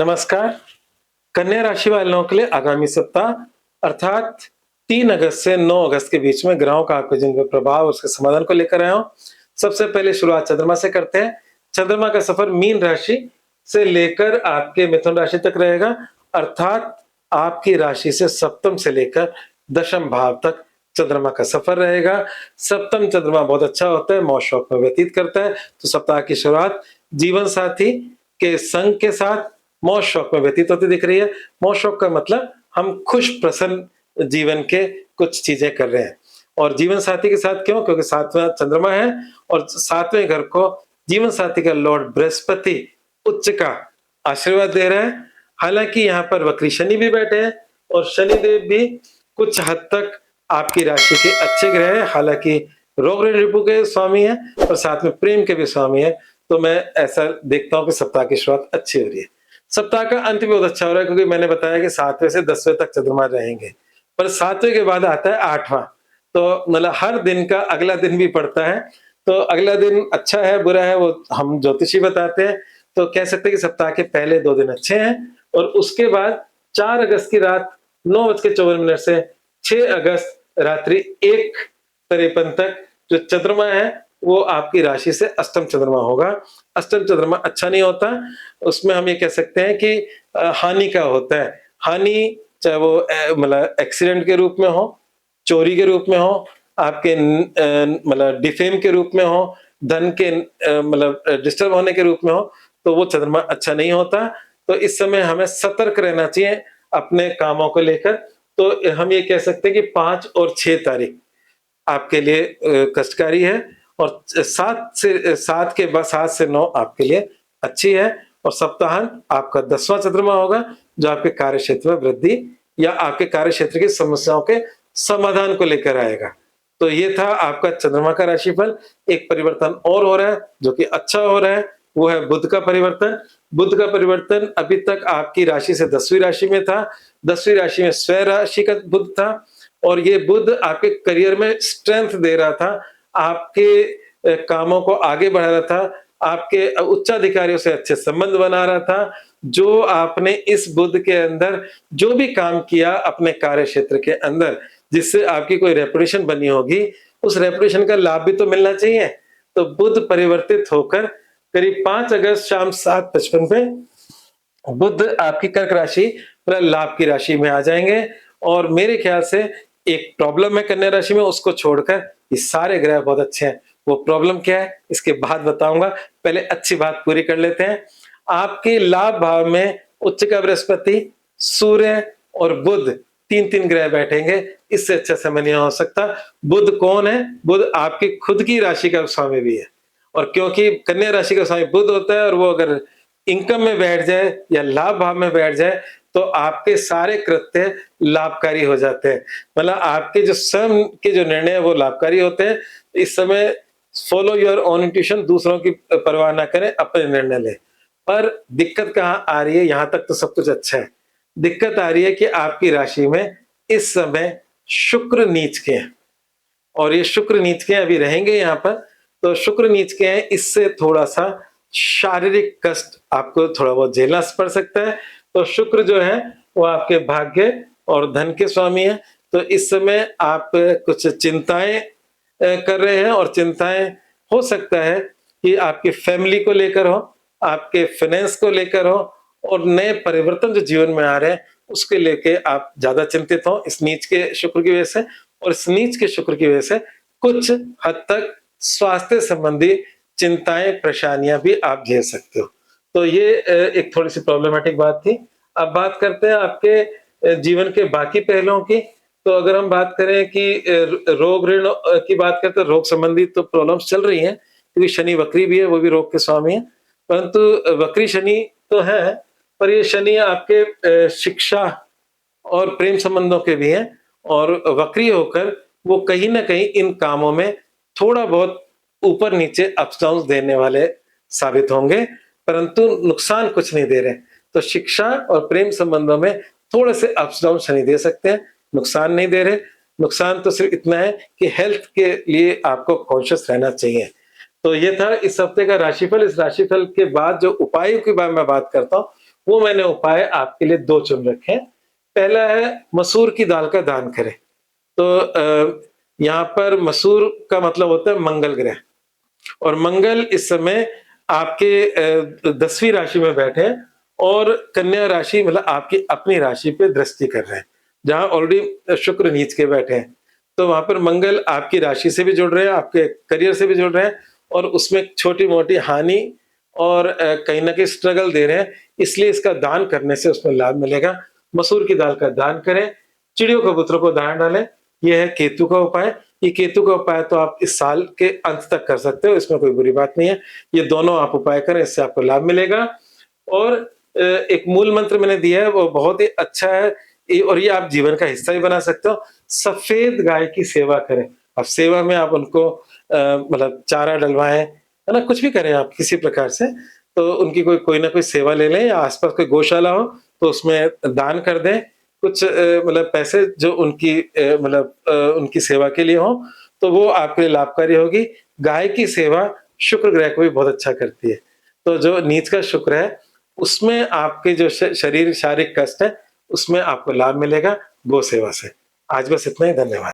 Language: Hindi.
नमस्कार। कन्या राशि वालों के लिए आगामी सप्ताह अर्थात 3 अगस्त से 9 अगस्त के बीच में ग्रहों का आपके जिन पे प्रभाव उसके समाधान को लेकर आया हूं। सबसे पहले शुरुआत चंद्रमा से करते हैं। चंद्रमा का सफर मीन राशि से लेकर आपके मिथुन राशि तक रहेगा, अर्थात आपकी राशि से सप्तम से लेकर दशम भाव तक चंद्रमा का सफर रहेगा। सप्तम चंद्रमा बहुत अच्छा होता है, मौज शौक में व्यतीत करता है। तो सप्ताह की शुरुआत जीवन साथी के संग के साथ मौज शौक में व्यतीत होती दिख रही है। मौज शौक का मतलब हम खुश प्रसन्न जीवन के कुछ चीजें कर रहे हैं। और जीवन साथी के साथ क्यों? क्योंकि सातवां चंद्रमा है और सातवें घर को जीवन साथी का लॉर्ड बृहस्पति उच्च का आशीर्वाद दे रहा है। हालांकि यहाँ पर वक्री शनि भी बैठे हैं और शनिदेव भी कुछ हद तक आपकी राशि के अच्छे ग्रह हैं। हालांकि रोग ऋण रिपु के स्वामी है और साथ में प्रेम के भी स्वामी है। तो मैं ऐसा देखता हूं कि सप्ताह की शुरुआत अच्छी हो रही है। सप्ताह का अंत भी बहुत अच्छा हो रहा है, क्योंकि मैंने बताया कि 7वें से 10वें तक चंद्रमा रहेंगे, पर 7वें के बाद आता है 8वां। तो मतलब हर दिन का अगला दिन भी पड़ता है। तो अगला दिन अच्छा है बुरा है वो हम ज्योतिषी बताते हैं। तो कह सकते हैं कि सप्ताह के पहले 2 दिन अच्छे हैं और उसके बाद 4 अगस्त की रात 9:54 से 6 अगस्त रात्रि 1:53 तक जो चंद्रमा है वो आपकी राशि से अष्टम चंद्रमा होगा। अष्टम चंद्रमा अच्छा नहीं होता, उसमें हम ये कह सकते हैं कि हानि का होता है। हानि चाहे वो मतलब एक्सीडेंट के रूप में हो, चोरी के रूप में हो, आपके मतलब डिफेम के रूप में हो, धन के मतलब डिस्टर्ब होने के रूप में हो, तो वो चंद्रमा अच्छा नहीं होता। तो इस समय हमें सतर्क रहना चाहिए अपने कामों को लेकर। तो हम ये कह सकते हैं कि 5 और 6 तारीख आपके लिए कष्टकारी है और 7 से 9 आपके लिए अच्छी है। और सप्ताहांत आपका 10वां चंद्रमा होगा, जो आपके कार्य क्षेत्र में वृद्धि या आपके कार्य क्षेत्र की समस्याओं के समाधान को लेकर आएगा। तो ये था आपका चंद्रमा का राशिफल। एक परिवर्तन और हो रहा है जो कि अच्छा हो रहा है, वो है बुध का परिवर्तन। बुध का परिवर्तन अभी तक आपकी राशि से 10वीं राशि में था। 10वीं राशि में स्व राशि का बुध था और ये बुध आपके करियर में स्ट्रेंथ दे रहा था, आपके कामों को आगे बढ़ा रहा था, आपके उच्चाधिकारियों से अच्छे संबंध बना रहा था। जो आपने इस बुध के अंदर जो भी काम किया अपने कार्य क्षेत्र के अंदर, जिससे आपकी कोई रेपुटेशन बनी होगी, उस रेपुटेशन का लाभ भी तो मिलना चाहिए। तो बुध परिवर्तित होकर करीब 5 अगस्त शाम 7:55 पे बुध आपकी कर्क राशि पर लाभ की राशि में आ जाएंगे। और मेरे ख्याल से एक प्रॉब्लम है कन्या राशि में, उसको छोड़कर ये सारे ग्रह बहुत अच्छे हैं। वो प्रॉब्लम क्या है इसके बाद बताऊंगा, पहले अच्छी बात पूरी कर लेते हैं। आपके लाभ भाव में उच्च का बृहस्पति, सूर्य और बुध 3-3 ग्रह बैठेंगे। इससे अच्छा समय नहीं हो सकता। बुध कौन है? बुध आपकी खुद की राशि का स्वामी भी है। और क्योंकि कन्या राशि का स्वामी बुध होता है और वो अगर इनकम में बैठ जाए या लाभ भाव में बैठ जाए तो आपके सारे कृत्य लाभकारी हो जाते हैं। मतलब आपके जो स्वयं के जो निर्णय है वो लाभकारी होते हैं। इस समय फॉलो योर ओन इंट्यूशन, दूसरों की परवाह ना करें, अपने निर्णय लें। पर दिक्कत कहाँ आ रही है? यहाँ तक तो सब कुछ अच्छा है। दिक्कत आ रही है कि आपकी राशि में इस समय शुक्र नीच के हैं और ये शुक्र नीच के अभी रहेंगे यहाँ पर। तो शुक्र नीच के हैं, इससे थोड़ा सा शारीरिक कष्ट आपको थोड़ा बहुत झेलना पड़ सकता है। तो शुक्र जो है वो आपके भाग्य और धन के स्वामी है। तो इस समय आप कुछ चिंताएं कर रहे हैं और चिंताएं हो सकता है कि आपकी फैमिली को लेकर हो, आपके फाइनेंस को लेकर हो और नए परिवर्तन जो जीवन में आ रहे हैं उसके लेके आप ज्यादा चिंतित हो इस नीच के शुक्र की वजह से। और इस नीच के शुक्र की वजह से कुछ हद तक स्वास्थ्य संबंधी चिंताएं परेशानियां भी आप झेल सकते हो। तो ये एक थोड़ी सी प्रॉब्लमेटिक बात थी। अब बात करते हैं आपके जीवन के बाकी पहलुओं की। तो अगर हम बात करें कि रोग ऋण की बात करें तो रोग संबंधी तो प्रॉब्लम्स चल रही हैं, क्योंकि शनि वक्री भी है, वो भी रोग के स्वामी है। परंतु वक्री शनि तो है, पर ये शनि आपके शिक्षा और प्रेम संबंधों के भी हैं और वक्री होकर वो कहीं ना कहीं इन कामों में थोड़ा बहुत ऊपर नीचे अप्स डाउन देने वाले साबित होंगे, परंतु नुकसान कुछ नहीं दे रहे। तो शिक्षा और प्रेम संबंधों में थोड़े से अप्स डाउन शनि दे सकते हैं, नुकसान नहीं दे रहे। नुकसान तो सिर्फ इतना है कि हेल्थ के लिए आपको कॉन्शियस रहना चाहिए। तो ये था इस हफ्ते का राशिफल। इस राशिफल के बाद जो उपायों की बात मैं बात करता हूँ वो मैंने उपाय आपके लिए 2 चुन रखे हैं। पहला है मसूर की दाल का दान करें। तो यहाँ पर मसूर का मतलब होता है मंगल ग्रह, और मंगल इस समय आपके 10वीं राशि में बैठे हैं और कन्या राशि मतलब आपकी अपनी राशि पे दृष्टि कर रहे हैं, जहाँ ऑलरेडी शुक्र नीच के बैठे हैं। तो वहाँ पर मंगल आपकी राशि से भी जुड़ रहे हैं, आपके करियर से भी जुड़ रहे हैं, और उसमें छोटी-मोटी हानि और कहीं न कहीं स्ट्रगल दे रहे हैं, इसलिए इसका दान करने से उसमें लाभ मिलेगा। मसूर की दाल का दान करें, चिड़ियों कबूतरों को दाना डालें, ये है केतु का उपाय। ये केतु का उपाय तो आप इस साल के अंत तक कर सकते हो, इसमें कोई बुरी बात नहीं है। ये दोनों आप उपाय करें, इससे आपको लाभ मिलेगा। और एक मूल मंत्र मैंने दिया है, वो बहुत ही अच्छा है, और ये आप जीवन का हिस्सा भी बना सकते हो। सफेद गाय की सेवा करें। अब सेवा में आप उनको मतलब चारा डलवाएँ, है ना? कुछ भी करें आप किसी प्रकार से, तो उनकी कोई ना कोई सेवा ले लें, या आस-पास कोई गौशाला हो तो उसमें दान कर दें। कुछ मतलब पैसे जो उनकी मतलब उनकी सेवा के लिए हों, तो वो आपके लिए लाभकारी होगी। गाय की सेवा शुक्र ग्रह को भी बहुत अच्छा करती है। तो जो नीच का शुक्र है, उसमें आपके जो शरीर शारीरिक कष्ट है, उसमें आपको लाभ मिलेगा गौ सेवा से। आज बस इतना ही, धन्यवाद।